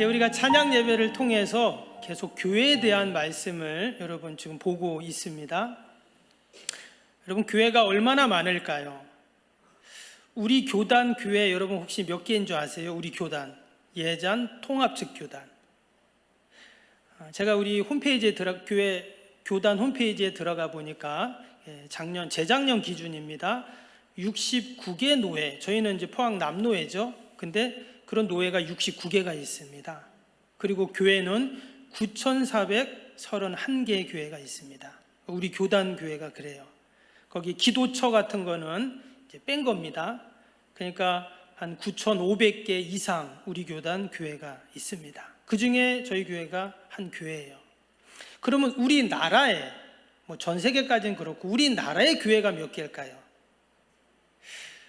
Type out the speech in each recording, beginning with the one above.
우리가 찬양 예배를 통해서 계속 교회에 대한 말씀을 여러분 지금 보고 있습니다. 여러분, 교회가 얼마나 많을까요? 우리 교단 교회 여러분 혹시 몇 개인 줄 아세요? 우리 교단, 예전 통합측 교단. 제가 우리 홈페이지에 교회 교단 홈페이지에 들어가 보니까 재작년 기준입니다. 69개 노회, 저희는 이제 포항 남노회죠. 근데 그런 노회가 69개가 있습니다. 그리고 교회는 9,431개의 교회가 있습니다. 우리 교단 교회가 그래요. 거기 기도처 같은 거는 이제 뺀 겁니다. 그러니까 한 9,500개 이상 우리 교단 교회가 있습니다. 그 중에 저희 교회가 한 교회예요. 그러면 우리나라에, 전 세계까지는 그렇고 우리나라의 교회가 몇 개일까요?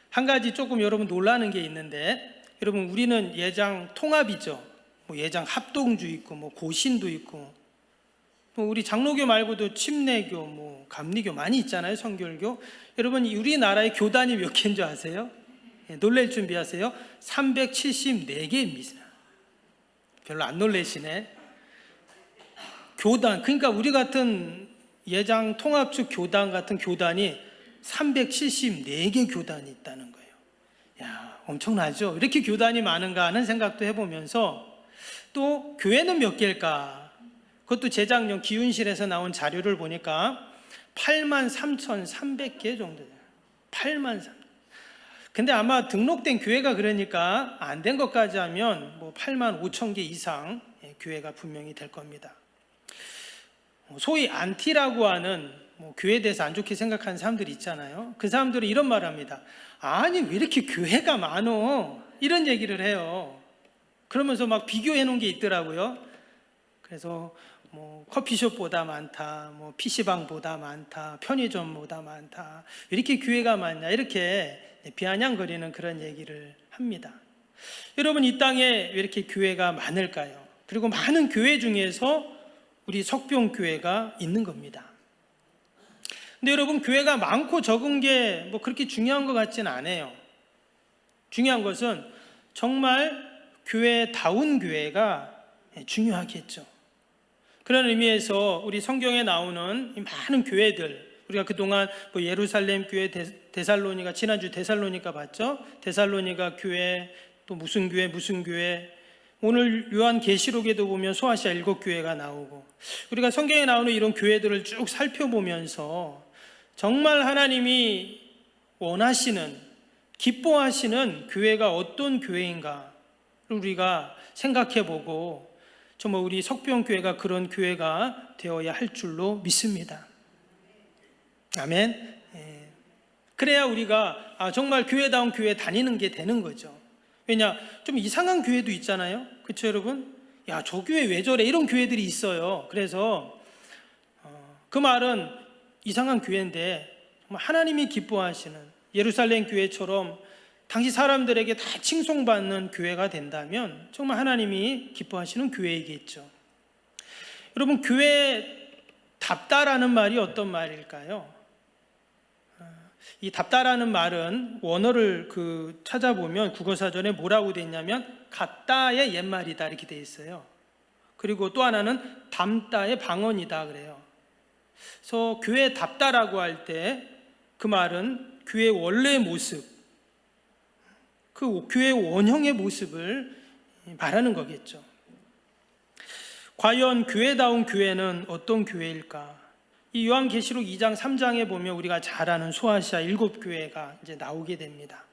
한 가지 조금 여러분 놀라는 게 있는데, 여러분 우리는 예장 통합이죠. 예장 합동주 있고 고신도 있고, 우리 장로교 말고도 침례교, 감리교 많이 있잖아요. 성결교. 여러분 우리나라의 교단이 몇 개인 줄 아세요? 놀랄 준비하세요. 374개입니다. 별로 안 놀라시네. 교단, 그러니까 우리 같은 예장 통합축 교단 같은 교단이 374개 교단이 있다는 거예요. 야, 엄청나죠? 이렇게 교단이 많은가 하는 생각도 해보면서, 또 교회는 몇 개일까? 그것도 재작년 기운실에서 나온 자료를 보니까 83,300개 정도 돼요. 83,000. 근데 아마 등록된 교회가 그러니까 안 된 것까지 하면 85,000개 이상 교회가 분명히 될 겁니다. 소위 안티라고 하는 교회에 대해서 안 좋게 생각하는 사람들이 있잖아요. 그 사람들은 이런 말을 합니다. 아니 왜 이렇게 교회가 많어? 이런 얘기를 해요. 그러면서 막 비교해 놓은 게 있더라고요. 그래서 커피숍보다 많다, PC방보다 많다, 편의점보다 많다, 왜 이렇게 교회가 많냐, 이렇게 비아냥거리는 그런 얘기를 합니다. 여러분, 이 땅에 왜 이렇게 교회가 많을까요? 그리고 많은 교회 중에서 우리 석병교회가 있는 겁니다. 근데 여러분, 교회가 많고 적은 게 그렇게 중요한 것 같지는 않아요. 중요한 것은 정말 교회다운 교회가 중요하겠죠. 그런 의미에서 우리 성경에 나오는 이 많은 교회들, 우리가 그동안 예루살렘 교회, 데살로니가, 지난주 데살로니가 봤죠? 데살로니가 교회, 또 무슨 교회, 오늘 요한계시록에도 보면 소아시아 7교회가 나오고, 우리가 성경에 나오는 이런 교회들을 쭉 살펴보면서 정말 하나님이 원하시는, 기뻐하시는 교회가 어떤 교회인가 우리가 생각해보고, 정말 우리 석병교회가 그런 교회가 되어야 할 줄로 믿습니다. 아멘. 그래야 우리가 정말 교회다운 교회 다니는 게 되는 거죠. 왜냐, 좀 이상한 교회도 있잖아요. 그렇죠 여러분? 야, 저 교회 왜 저래? 이런 교회들이 있어요. 그래서 그 말은 이상한 교회인데 정말 하나님이 기뻐하시는 예루살렘 교회처럼 당시 사람들에게 다 칭송받는 교회가 된다면 정말 하나님이 기뻐하시는 교회이겠죠. 여러분, 교회답다라는 말이 어떤 말일까요? 이 답다라는 말은 원어를 찾아보면 국어사전에 뭐라고 돼 있냐면 같다의 옛말이다 이렇게 돼 있어요. 그리고 또 하나는 담다의 방언이다 그래요. 그래서 교회답다라고 할 때 그 말은 교회의 원래의 모습, 그 교회의 원형의 모습을 말하는 거겠죠. 과연 교회다운 교회는 어떤 교회일까? 이 요한계시록 2장 3장에 보면 우리가 잘 아는 소아시아 7교회가 이제 나오게 됩니다.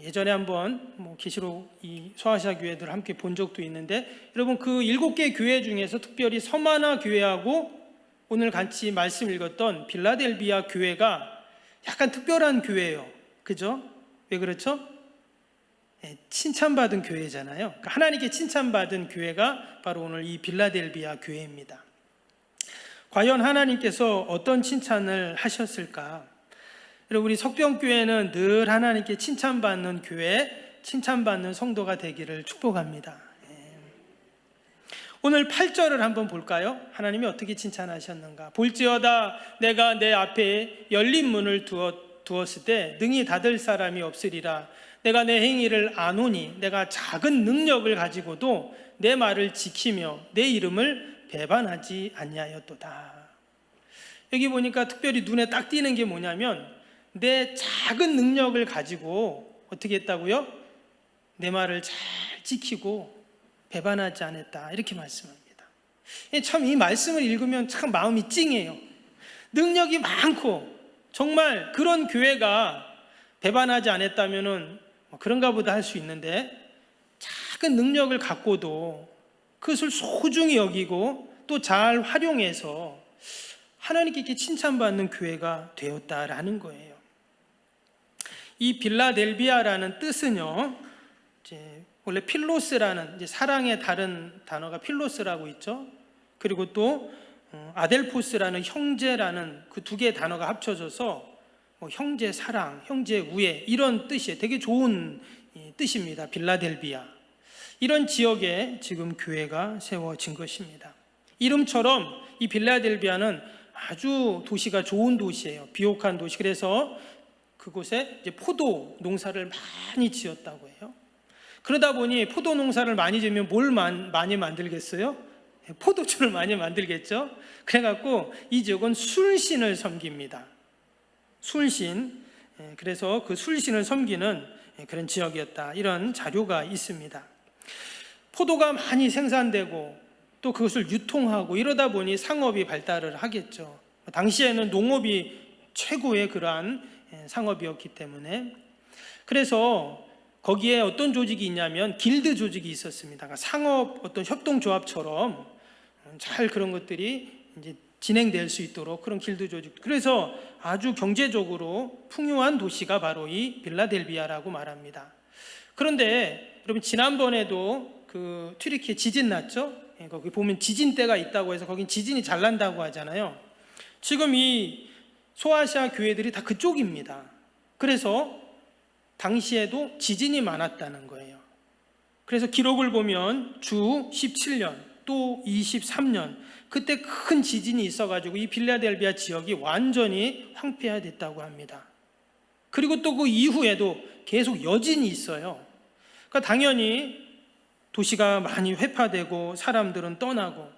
예전에 한번 계시록 이 소아시아 교회들 함께 본 적도 있는데, 여러분 그 7개 교회 중에서 특별히 서마나 교회하고 오늘 같이 말씀 읽었던 빌라델비아 교회가 약간 특별한 교회예요. 그죠? 왜 그렇죠? 칭찬받은 교회잖아요. 그러니까 하나님께 칭찬받은 교회가 바로 오늘 이 빌라델비아 교회입니다. 과연 하나님께서 어떤 칭찬을 하셨을까? 여러분, 우리 석병교회는 늘 하나님께 칭찬받는 교회, 칭찬받는 성도가 되기를 축복합니다. 오늘 8절을 한번 볼까요? 하나님이 어떻게 칭찬하셨는가? 볼지어다 내가 내 앞에 열린 문을 두었을 때 능히 닫을 사람이 없으리라. 내가 내 행위를 아노니 내가 작은 능력을 가지고도 내 말을 지키며 내 이름을 배반하지 아니하였도다. 여기 보니까 특별히 눈에 딱 띄는 게 뭐냐면 내 작은 능력을 가지고 어떻게 했다고요? 내 말을 잘 지키고 배반하지 않았다, 이렇게 말씀합니다. 참 이 말씀을 읽으면 참 마음이 찡해요. 능력이 많고 정말 그런 교회가 배반하지 않았다면은 그런가 보다 할 수 있는데, 작은 능력을 갖고도 그것을 소중히 여기고 또 잘 활용해서 하나님께 이렇게 칭찬받는 교회가 되었다라는 거예요. 이 빌라델비아라는 뜻은요, 이제 원래 필로스라는, 이제 사랑의 다른 단어가 필로스라고 있죠. 그리고 또 아델포스라는 형제라는 그 두 개의 단어가 합쳐져서 형제 사랑, 형제 우애, 이런 뜻이에요. 되게 좋은 뜻입니다. 빌라델비아. 이런 지역에 지금 교회가 세워진 것입니다. 이름처럼 이 빌라델비아는 아주 도시가 좋은 도시예요. 비옥한 도시. 그래서 그곳에 이제 포도 농사를 많이 지었다고 해요. 그러다 보니 포도 농사를 많이 지으면 뭘 많이 만들겠어요? 포도주를 많이 만들겠죠. 그래갖고 이 지역은 술신을 섬깁니다. 술신. 그래서 그 술신을 섬기는 그런 지역이었다, 이런 자료가 있습니다. 포도가 많이 생산되고 또 그것을 유통하고 이러다 보니 상업이 발달을 하겠죠. 당시에는 농업이 최고의 그러한 상업이었기 때문에. 그래서 거기에 어떤 조직이 있냐면 길드 조직이 있었습니다. 그러니까 상업 어떤 협동조합처럼 잘 그런 것들이 이제 진행될 수 있도록 그런 길드 조직. 그래서 아주 경제적으로 풍요한 도시가 바로 이 빌라델비아라고 말합니다. 그런데 여러분, 지난번에도 그 튀르키예 지진 났죠? 거기 보면 지진대가 있다고 해서 거긴 지진이 잘 난다고 하잖아요. 지금 이 소아시아 교회들이 다 그쪽입니다. 그래서 당시에도 지진이 많았다는 거예요. 그래서 기록을 보면 주 17년 또 23년 그때 큰 지진이 있어가지고 이 빌라델비아 지역이 완전히 황폐화됐다고 합니다. 그리고 또 그 이후에도 계속 여진이 있어요. 그러니까 당연히 도시가 많이 회파되고 사람들은 떠나고,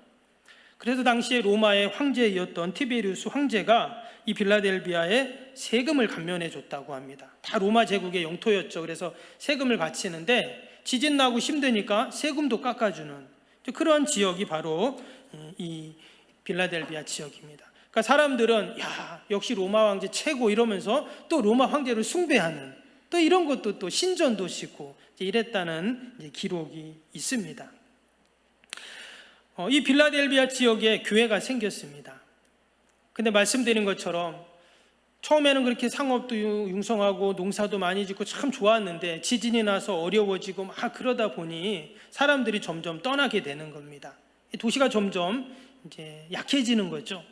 그래서 당시에 로마의 황제였던 티베리우스 황제가 이 빌라델비아에 세금을 감면해 줬다고 합니다. 다 로마 제국의 영토였죠. 그래서 세금을 바치는데 지진 나고 힘드니까 세금도 깎아주는 그러한 지역이 바로 이 빌라델비아 지역입니다. 그러니까 사람들은 야, 역시 로마 황제 최고 이러면서 또 로마 황제를 숭배하는, 또 이런 것도 또 신전도 짓고 이랬다는 기록이 있습니다. 이 빌라델비아 지역에 교회가 생겼습니다. 근데 말씀드린 것처럼 처음에는 그렇게 상업도 융성하고 농사도 많이 짓고 참 좋았는데 지진이 나서 어려워지고 막 그러다 보니 사람들이 점점 떠나게 되는 겁니다. 도시가 점점 이제 약해지는 거죠.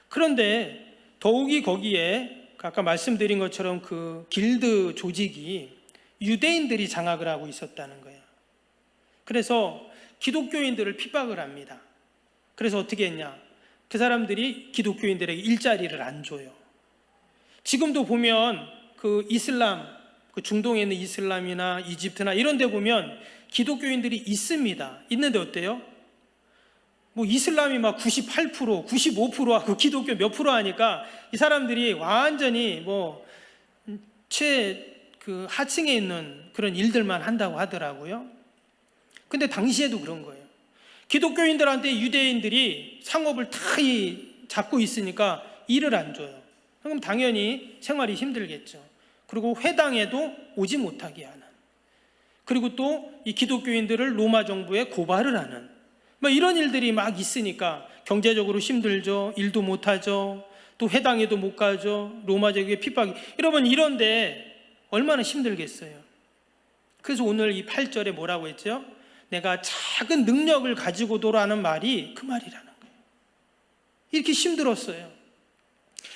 그런데 더욱이 거기에 아까 말씀드린 것처럼 그 길드 조직이 유대인들이 장악을 하고 있었다는 거예요. 그래서 기독교인들을 핍박을 합니다. 그래서 어떻게 했냐? 그 사람들이 기독교인들에게 일자리를 안 줘요. 지금도 보면 그 이슬람, 그 중동에 있는 이슬람이나 이집트나 이런 데 보면 기독교인들이 있습니다. 있는데 어때요? 뭐 이슬람이 막 98%, 95%하고 기독교 몇 프로 하니까 이 사람들이 완전히 뭐 그 하층에 있는 그런 일들만 한다고 하더라고요. 근데 당시에도 그런 거예요. 기독교인들한테 유대인들이 상업을 다 잡고 있으니까 일을 안 줘요. 그럼 당연히 생활이 힘들겠죠. 그리고 회당에도 오지 못하게 하는, 그리고 또 이 기독교인들을 로마 정부에 고발을 하는 뭐 이런 일들이 막 있으니까 경제적으로 힘들죠. 일도 못하죠. 또 회당에도 못 가죠. 로마 제국의 핍박이. 여러분, 이런데 얼마나 힘들겠어요. 그래서 오늘 이 8절에 뭐라고 했죠? 내가 작은 능력을 가지고도라는 말이 그 말이라는 거예요. 이렇게 힘들었어요.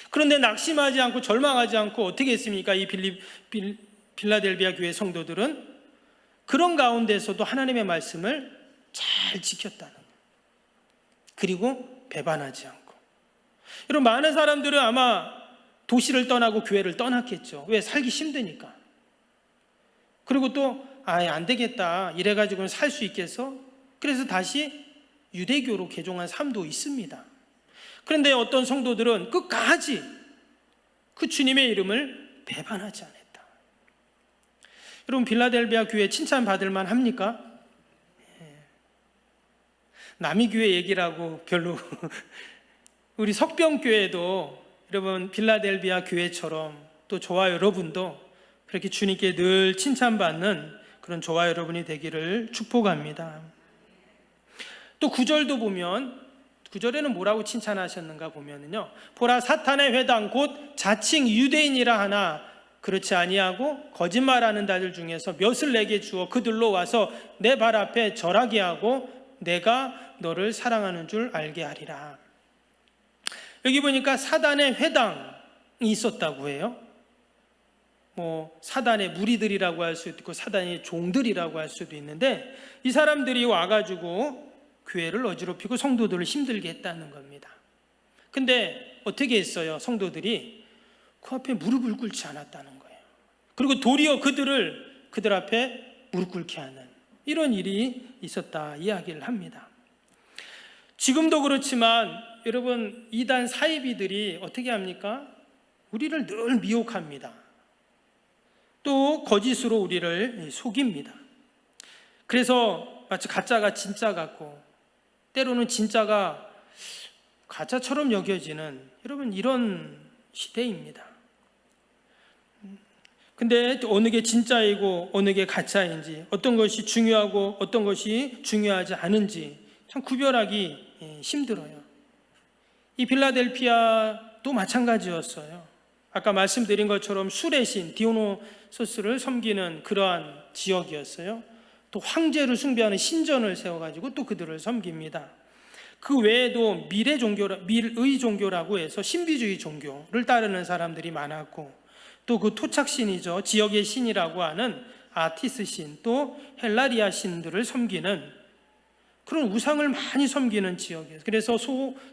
그런데 낙심하지 않고 절망하지 않고 어떻게 했습니까? 이 빌라델비아 교회 성도들은 그런 가운데서도 하나님의 말씀을 잘 지켰다는 거예요. 그리고 배반하지 않고. 여러분, 많은 사람들은 아마 도시를 떠나고 교회를 떠났겠죠. 왜? 살기 힘드니까. 그리고 또 아예 안 되겠다 이래가지고는 살 수 있겠어? 그래서 다시 유대교로 개종한 사람도 있습니다. 그런데 어떤 성도들은 끝까지 그 주님의 이름을 배반하지 않았다. 여러분, 빌라델비아 교회 칭찬받을 만 합니까? 남이 교회 얘기라고 별로 우리 석병교회도 여러분 빌라델비아 교회처럼 또 저와 여러분도 그렇게 주님께 늘 칭찬받는 그런 저와 여러분이 되기를 축복합니다. 또 9절도 보면 9절에는 뭐라고 칭찬하셨는가 보면은요, 보라 사탄의 회당 곧 자칭 유대인이라 하나 그렇지 아니하고 거짓말하는 자들 중에서 몇을 내게 주어 그들로 와서 내 발 앞에 절하게 하고 내가 너를 사랑하는 줄 알게 하리라. 여기 보니까 사단의 회당이 있었다고 해요. 뭐 사단의 무리들이라고 할 수도 있고 사단의 종들이라고 할 수도 있는데, 이 사람들이 와가지고 교회를 어지럽히고 성도들을 힘들게 했다는 겁니다. 근데 어떻게 했어요? 성도들이 그 앞에 무릎을 꿇지 않았다는 거예요. 그리고 도리어 그들 앞에 무릎 꿇게 하는 이런 일이 있었다 이야기를 합니다. 지금도 그렇지만 여러분, 이단 사이비들이 어떻게 합니까? 우리를 늘 미혹합니다. 또 거짓으로 우리를 속입니다. 그래서 마치 가짜가 진짜 같고 때로는 진짜가 가짜처럼 여겨지는 여러분 이런 시대입니다. 근데 어느 게 진짜이고 어느 게 가짜인지, 어떤 것이 중요하고 어떤 것이 중요하지 않은지 참 구별하기 힘들어요. 이 빌라델피아도 마찬가지였어요. 아까 말씀드린 것처럼 술의 신 디오노소스를 섬기는 그러한 지역이었어요. 또 황제를 숭배하는 신전을 세워가지고 또 그들을 섬깁니다. 그 외에도 밀의 종교라고 해서 신비주의 종교를 따르는 사람들이 많았고, 또 그 토착신이죠, 지역의 신이라고 하는 아티스 신, 또 헬라리아 신들을 섬기는 그런 우상을 많이 섬기는 지역이에요. 그래서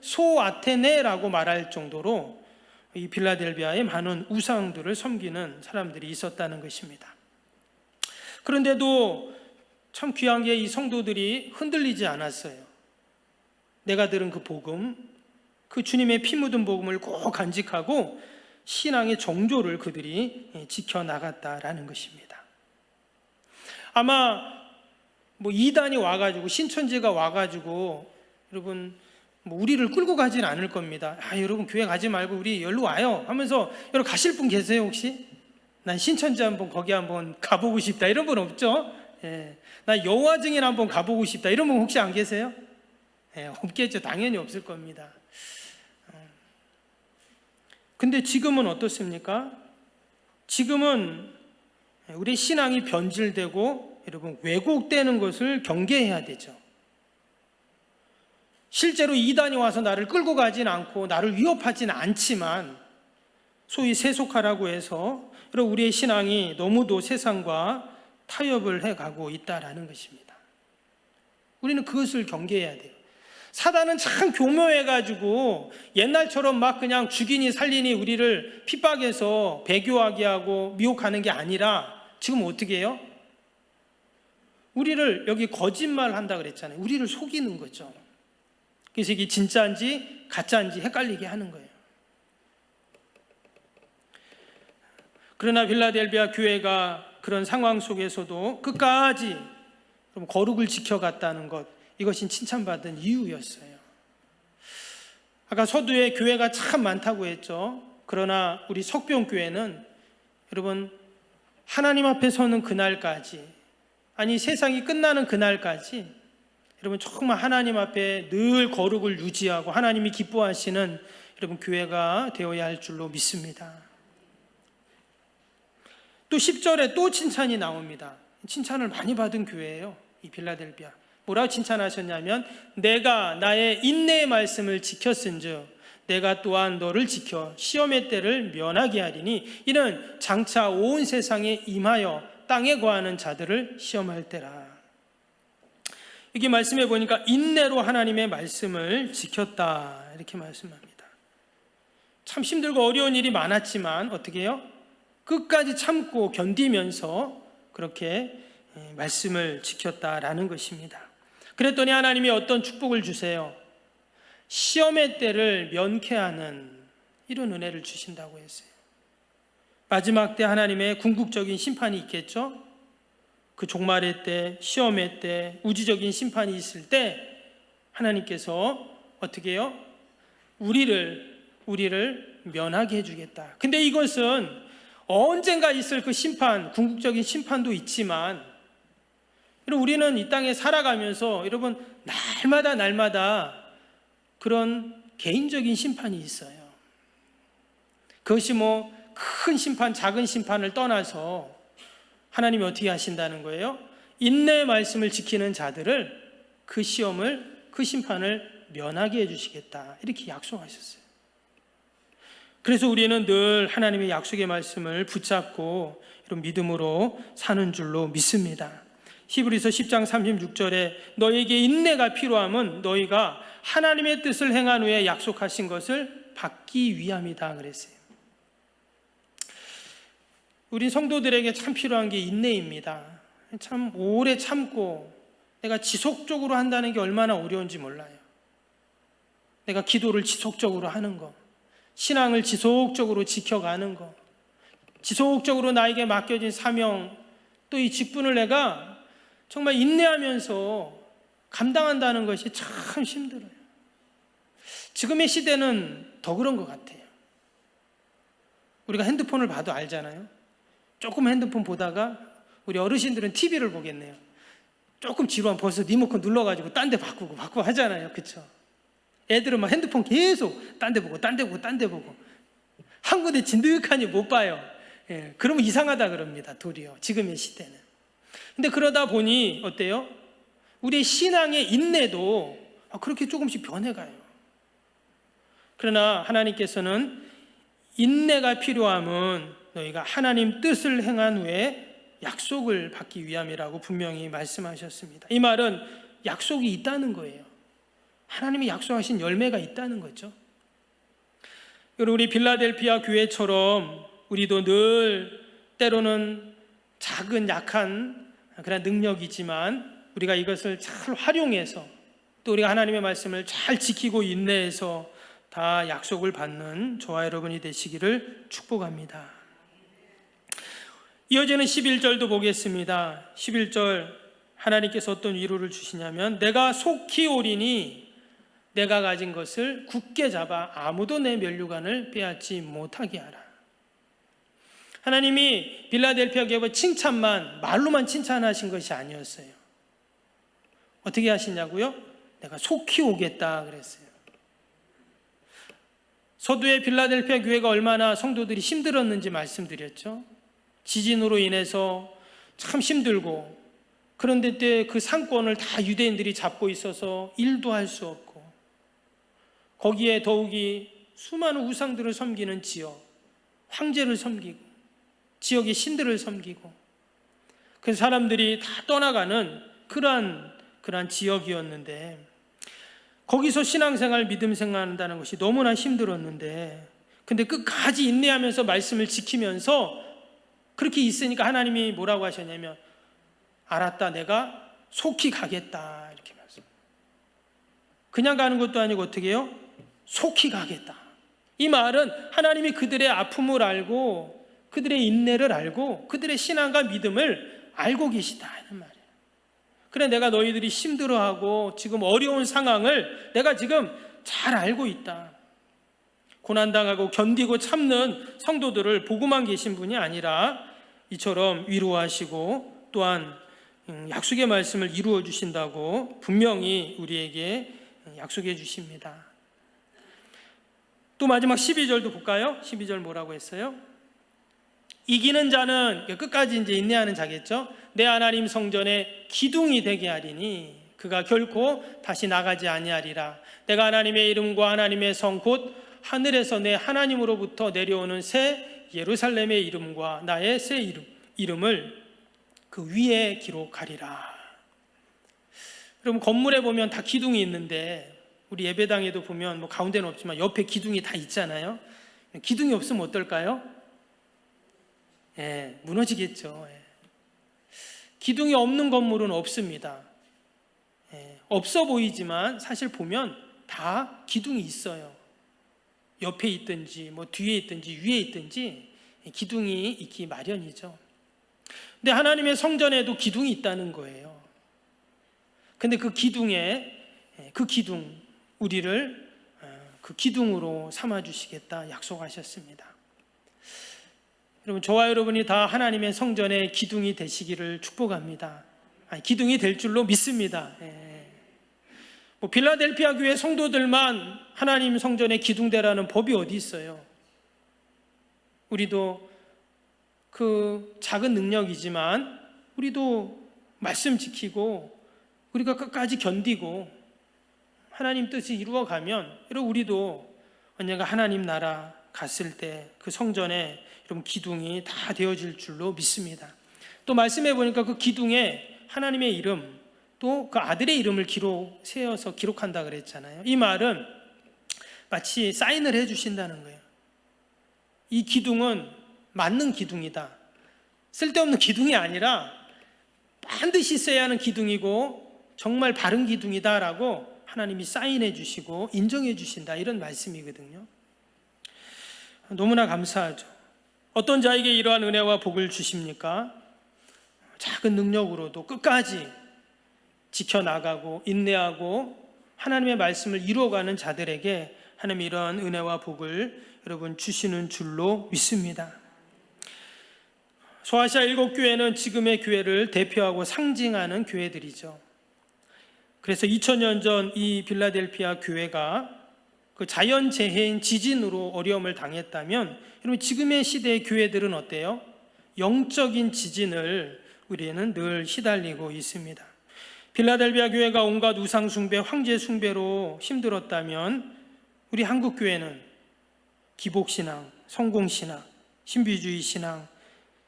소아테네라고 말할 정도로 이 빌라델비아에 많은 우상들을 섬기는 사람들이 있었다는 것입니다. 그런데도 참 귀한 게 이 성도들이 흔들리지 않았어요. 내가 들은 그 복음, 그 주님의 피 묻은 복음을 꼭 간직하고 신앙의 정조를 그들이 지켜나갔다라는 것입니다. 아마 뭐 이단이 와가지고 신천지가 와가지고 여러분 뭐 우리를 끌고 가진 않을 겁니다. 여러분 교회 가지 말고 우리 여기로 와요 하면서 여러분 가실 분 계세요 혹시? 난 신천지 한번 거기 한번 가보고 싶다 이런 분 없죠? 나 여호와 증인 한번 가보고 싶다 이런 분 혹시 안 계세요? 없겠죠. 당연히 없을 겁니다. 근데 지금은 어떻습니까? 지금은 우리 신앙이 변질되고 여러분 왜곡되는 것을 경계해야 되죠. 실제로 이단이 와서 나를 끌고 가진 않고 나를 위협하진 않지만 소위 세속화라고 해서 우리의 신앙이 너무도 세상과 타협을 해가고 있다라는 것입니다. 우리는 그것을 경계해야 돼요. 사단은 참 교묘해가지고 옛날처럼 막 그냥 죽이니 살리니 우리를 핍박해서 배교하게 하고 미혹하는 게 아니라 지금 어떻게 해요? 우리를 여기 거짓말 한다 그랬잖아요. 우리를 속이는 거죠. 그래서 이게 진짜인지 가짜인지 헷갈리게 하는 거예요. 그러나 빌라델비아 교회가 그런 상황 속에서도 끝까지 거룩을 지켜갔다는 것, 이것이 칭찬받은 이유였어요. 아까 서두에 교회가 참 많다고 했죠. 그러나 우리 석병교회는 여러분 하나님 앞에 서는 그날까지, 아니 세상이 끝나는 그날까지 여러분 정말 하나님 앞에 늘 거룩을 유지하고 하나님이 기뻐하시는 여러분 교회가 되어야 할 줄로 믿습니다. 또 10절에 또 칭찬이 나옵니다. 칭찬을 많이 받은 교회예요. 이 빌라델비아. 뭐라고 칭찬하셨냐면 내가 나의 인내의 말씀을 지켰은즉 내가 또한 너를 지켜 시험의 때를 면하게 하리니 이는 장차 온 세상에 임하여 땅에 거하는 자들을 시험할 때라. 이게 말씀해 보니까 인내로 하나님의 말씀을 지켰다 이렇게 말씀합니다. 참 힘들고 어려운 일이 많았지만 어떻게 해요? 끝까지 참고 견디면서 그렇게 말씀을 지켰다라는 것입니다. 그랬더니 하나님이 어떤 축복을 주세요? 시험의 때를 면케하는 이런 은혜를 주신다고 했어요. 마지막 때 하나님의 궁극적인 심판이 있겠죠? 그 종말의 때, 시험의 때, 우주적인 심판이 있을 때 하나님께서 어떻게 해요? 우리를 면하게 해주겠다. 근데 이것은 언젠가 있을 그 심판, 궁극적인 심판도 있지만 우리는 이 땅에 살아가면서 여러분 날마다 그런 개인적인 심판이 있어요. 그것이 뭐 큰 심판, 작은 심판을 떠나서 하나님이 어떻게 하신다는 거예요? 인내의 말씀을 지키는 자들을 그 시험을, 그 심판을 면하게 해주시겠다, 이렇게 약속하셨어요. 그래서 우리는 늘 하나님의 약속의 말씀을 붙잡고 이런 믿음으로 사는 줄로 믿습니다. 히브리서 10장 36절에 너에게 인내가 필요함은 너희가 하나님의 뜻을 행한 후에 약속하신 것을 받기 위함이다 그랬어요. 우리 성도들에게 참 필요한 게 인내입니다. 참 오래 참고 내가 지속적으로 한다는 게 얼마나 어려운지 몰라요. 내가 기도를 지속적으로 하는 거, 신앙을 지속적으로 지켜가는 거, 지속적으로 나에게 맡겨진 사명, 또 이 직분을 내가 정말 인내하면서 감당한다는 것이 참 힘들어요. 지금의 시대는 더 그런 것 같아요. 우리가 핸드폰을 봐도 알잖아요. 조금 핸드폰 보다가 우리 어르신들은 TV를 보겠네요. 조금 지루하면 벌써 리모컨 눌러가지고 딴 데 바꾸고 하잖아요. 그렇죠? 애들은 막 핸드폰 계속 딴 데 보고 한 군데 진득하니 못 봐요. 그러면 이상하다 그럽니다. 도리어 지금의 시대는. 근데 그러다 보니 어때요? 우리의 신앙의 인내도 그렇게 조금씩 변해가요. 그러나 하나님께서는 인내가 필요함은 너희가 하나님 뜻을 행한 후에 약속을 받기 위함이라고 분명히 말씀하셨습니다. 이 말은 약속이 있다는 거예요. 하나님이 약속하신 열매가 있다는 거죠. 여러분, 우리 빌라델피아 교회처럼 우리도 늘 때로는 작은 약한 그런 능력이지만 우리가 이것을 잘 활용해서 또 우리가 하나님의 말씀을 잘 지키고 인내해서 다 약속을 받는 저와 여러분이 되시기를 축복합니다. 이어지는 11절도 보겠습니다. 11절 하나님께서 어떤 위로를 주시냐면 내가 속히 오리니 내가 가진 것을 굳게 잡아 아무도 내 면류관을 빼앗지 못하게 하라. 하나님이 빌라델피아 교회 칭찬만, 말로만 칭찬하신 것이 아니었어요. 어떻게 하시냐고요? 내가 속히 오겠다 그랬어요. 서두에 빌라델피아 교회가 얼마나 성도들이 힘들었는지 말씀드렸죠. 지진으로 인해서 참 힘들고, 그런데 때 그 상권을 다 유대인들이 잡고 있어서 일도 할 수 없고, 거기에 더욱이 수많은 우상들을 섬기는 지역, 황제를 섬기고 지역의 신들을 섬기고, 그래서 사람들이 다 떠나가는 그러한 지역이었는데, 거기서 신앙생활, 믿음생활 한다는 것이 너무나 힘들었는데, 근데 끝까지 인내하면서 말씀을 지키면서 그렇게 있으니까 하나님이 뭐라고 하셨냐면 알았다, 내가 속히 가겠다, 이렇게 말씀. 그냥 가는 것도 아니고 어떻게 해요? 속히 가겠다. 이 말은 하나님이 그들의 아픔을 알고 그들의 인내를 알고 그들의 신앙과 믿음을 알고 계시다 하는 말이에요. 그래, 내가 너희들이 힘들어하고 지금 어려운 상황을 내가 지금 잘 알고 있다. 고난당하고 견디고 참는 성도들을 보고만 계신 분이 아니라 이처럼 위로하시고 또한 약속의 말씀을 이루어 주신다고 분명히 우리에게 약속해 주십니다. 또 마지막 12절도 볼까요? 12절 뭐라고 했어요? 이기는 자는, 끝까지 이제 인내하는 자겠죠. 내 하나님 성전에 기둥이 되게 하리니 그가 결코 다시 나가지 아니하리라. 내가 하나님의 이름과 하나님의 성 곧 하늘에서 내 하나님으로부터 내려오는 새 예루살렘의 이름과 나의 새 이름을 그 위에 기록하리라. 여러분, 건물에 보면 다 기둥이 있는데 우리 예배당에도 보면 뭐 가운데는 없지만 옆에 기둥이 다 있잖아요. 기둥이 없으면 어떨까요? 무너지겠죠. 기둥이 없는 건물은 없습니다. 없어 보이지만 사실 보면 다 기둥이 있어요. 옆에 있든지 뭐 뒤에 있든지 위에 있든지 기둥이 있기 마련이죠. 근데 하나님의 성전에도 기둥이 있다는 거예요. 근데 그 기둥에 우리를 그 기둥으로 삼아 주시겠다 약속하셨습니다. 여러분, 저와 여러분이 다 하나님의 성전의 기둥이 되시기를 축복합니다. 기둥이 될 줄로 믿습니다. 뭐 빌라델피아 교회 성도들만 하나님 성전의 기둥되라는 법이 어디 있어요? 우리도 그 작은 능력이지만 우리도 말씀 지키고 우리가 끝까지 견디고 하나님 뜻이 이루어가면 여러분, 우리도 언젠가 하나님 나라 갔을 때 그 성전에 여러분 기둥이 다 되어질 줄로 믿습니다. 또 말씀해 보니까 그 기둥에 하나님의 이름 또 그 아들의 이름을 세어서 기록한다 그랬잖아요. 이 말은 마치 사인을 해주신다는 거예요. 이 기둥은 맞는 기둥이다. 쓸데없는 기둥이 아니라 반드시 써야 하는 기둥이고 정말 바른 기둥이다라고 하나님이 사인해 주시고 인정해 주신다, 이런 말씀이거든요. 너무나 감사하죠. 어떤 자에게 이러한 은혜와 복을 주십니까? 작은 능력으로도 끝까지 지켜나가고 인내하고 하나님의 말씀을 이루어가는 자들에게 하나님 이러한 은혜와 복을 여러분 주시는 줄로 믿습니다. 소아시아 7교회는 지금의 교회를 대표하고 상징하는 교회들이죠. 그래서 2000년 전 이 빌라델피아 교회가 그 자연재해인 지진으로 어려움을 당했다면 여러분, 지금의 시대의 교회들은 어때요? 영적인 지진을 우리는 늘 시달리고 있습니다. 빌라델피아 교회가 온갖 우상 숭배, 황제 숭배로 힘들었다면 우리 한국 교회는 기복 신앙, 성공 신앙, 신비주의 신앙,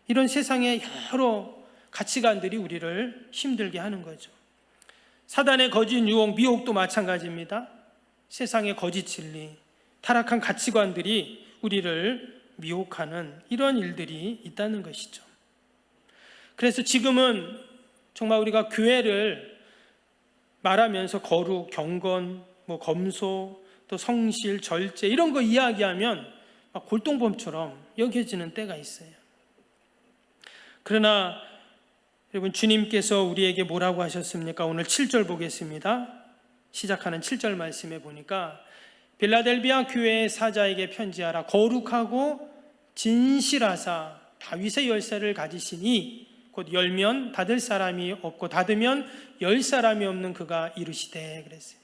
이런 세상의 여러 가치관들이 우리를 힘들게 하는 거죠. 사단의 거짓 유혹, 미혹도 마찬가지입니다. 세상의 거짓 진리, 타락한 가치관들이 우리를 미혹하는 이런 일들이 있다는 것이죠. 그래서 지금은 정말 우리가 교회를 말하면서 거룩, 경건, 검소, 또 성실, 절제 이런 거 이야기하면 막 골동품처럼 여겨지는 때가 있어요. 그러나 여러분, 주님께서 우리에게 뭐라고 하셨습니까? 오늘 7절 보겠습니다. 시작하는 7절 말씀에 보니까 빌라델비아 교회의 사자에게 편지하라. 거룩하고 진실하사 다윗의 열쇠를 가지시니 곧 열면 닫을 사람이 없고 닫으면 열 사람이 없는 그가 이르시되 그랬어요.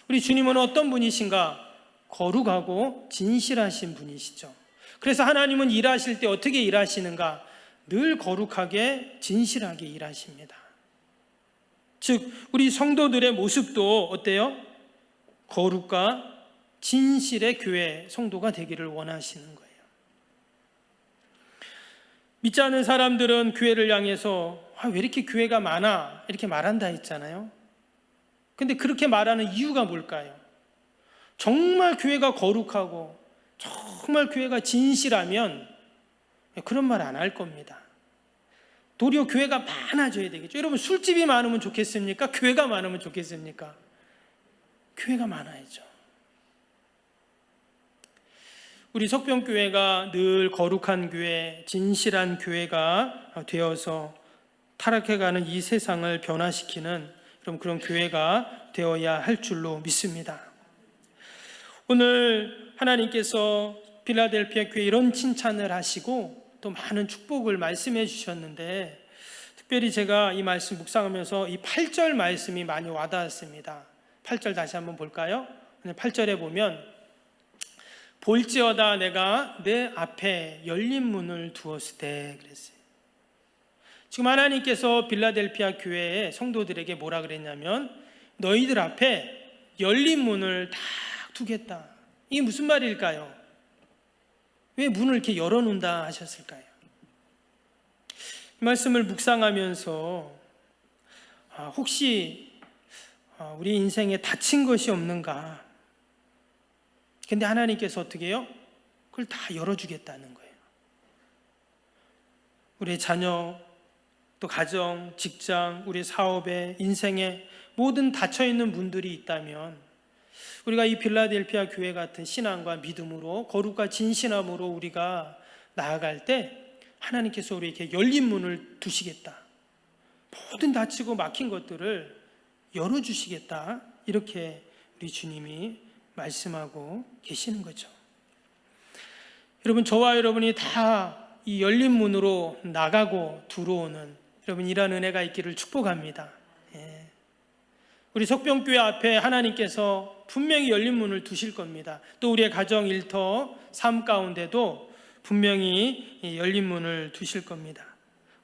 우리 주님은 어떤 분이신가? 거룩하고 진실하신 분이시죠. 그래서 하나님은 일하실 때 어떻게 일하시는가? 늘 거룩하게 진실하게 일하십니다. 즉 우리 성도들의 모습도 어때요? 거룩과 진실의 교회 성도가 되기를 원하시는 거예요. 믿지 않는 사람들은 교회를 향해서 왜 이렇게 교회가 많아? 이렇게 말한다 했잖아요. 근데 그렇게 말하는 이유가 뭘까요? 정말 교회가 거룩하고 정말 교회가 진실하면 그런 말 안 할 겁니다. 도리어 교회가 많아져야 되겠죠. 여러분, 술집이 많으면 좋겠습니까? 교회가 많으면 좋겠습니까? 교회가 많아야죠. 우리 석병교회가 늘 거룩한 교회, 진실한 교회가 되어서 타락해가는 이 세상을 변화시키는 그런 교회가 되어야 할 줄로 믿습니다. 오늘 하나님께서 필라델피아 교회 이런 칭찬을 하시고 또 많은 축복을 말씀해 주셨는데, 특별히 제가 이 말씀 묵상하면서 이 8절 말씀이 많이 와닿았습니다. 8절 다시 한번 볼까요? 8절에 보면 볼지어다 내가 내 앞에 열린 문을 두었을 때 그랬어요. 지금 하나님께서 빌라델피아 교회의 성도들에게 뭐라 그랬냐면 너희들 앞에 열린 문을 딱 두겠다. 이게 무슨 말일까요? 왜 문을 이렇게 열어놓는다 하셨을까요? 이 말씀을 묵상하면서 혹시 우리 인생에 다친 것이 없는가? 근데 하나님께서 어떻게 해요? 그걸 다 열어주겠다는 거예요. 우리의 자녀, 또 가정, 직장, 우리 사업에, 인생에 모든 닫혀있는 문들이 있다면 우리가 이 필라델피아 교회 같은 신앙과 믿음으로 거룩과 진실함으로 우리가 나아갈 때 하나님께서 우리에게 열린 문을 두시겠다. 모든 닫히고 막힌 것들을 열어주시겠다. 이렇게 우리 주님이 말씀하고 계시는 거죠. 여러분, 저와 여러분이 다 이 열린 문으로 나가고 들어오는 여러분 이런 은혜가 있기를 축복합니다. 우리 석병교회 앞에 하나님께서 분명히 열린 문을 두실 겁니다. 또 우리의 가정, 일터, 삶 가운데도 분명히 열린 문을 두실 겁니다.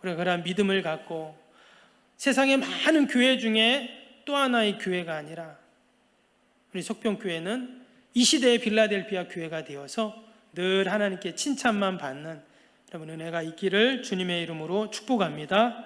우리가 그러한 믿음을 갖고 세상의 많은 교회 중에 또 하나의 교회가 아니라 우리 석병교회는 이 시대의 필라델피아 교회가 되어서 늘 하나님께 칭찬만 받는 여러분 은혜가 있기를 주님의 이름으로 축복합니다.